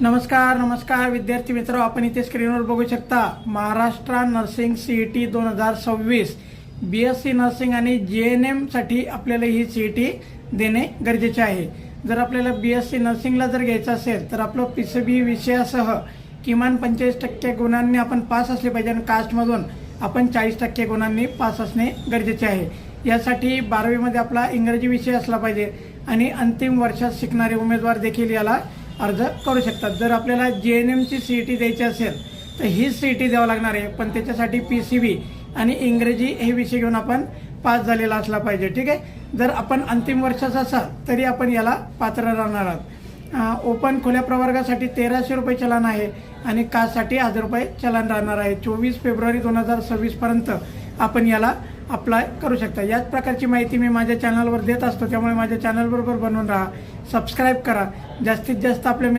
नमस्कार विद्यार्थी मित्र, आपण इथे स्क्रीनवर बघू शकता Maharashtra nursing CET 2026 BSc nursing आणि जीएनएम साठी आपल्याला ही सीईटी देणे गरजेचे आहे। जर आपल्याला बीएससी नर्सिंगला जर घ्यायचं असेल तर आपलं पीसीबी विषयासह किमान 45% गुणांनी आपण पास असले पाहिजे आणि कास्टमधून आपण 40% गुणांनी पास असणे गरजेचे आहे। यासाठी 12वी मध्ये आपला इंग्रजी विषय असला पाहिजे आणि अंतिम वर्षात शिकणारे उमेदवार देखील याला अर्ज करू शकतात। जर आपल्याला जीएनएमची सीईटी द्यायची असेल तर ही सीईटी द्यावं लागणार आहे, पण त्याच्यासाठी पीसीबी आणि इंग्रजी हे विषय घेऊन आपण पास झालेला असला पाहिजे। ठीक आहे, जर आपण अंतिम वर्षाचा असाल तरी आपण याला पात्र राहणार आहात। ओपन खुल्या प्रवर्गासाठी 1300 रुपये चलन आहे आणि कास्टसाठी 1000 रुपये चलन राहणार आहे। 24 फेब्रुवारी 2026 पर्यंत आपण याला अप्लाय करू शकता। याच प्रकारची माहिती मी माझ्या चॅनलवर देत असतो, त्यामुळे माझ्या चॅनलबरोबर बनवून राहा, सबस्क्राईब करा। जास्तीत जास्त आपल्या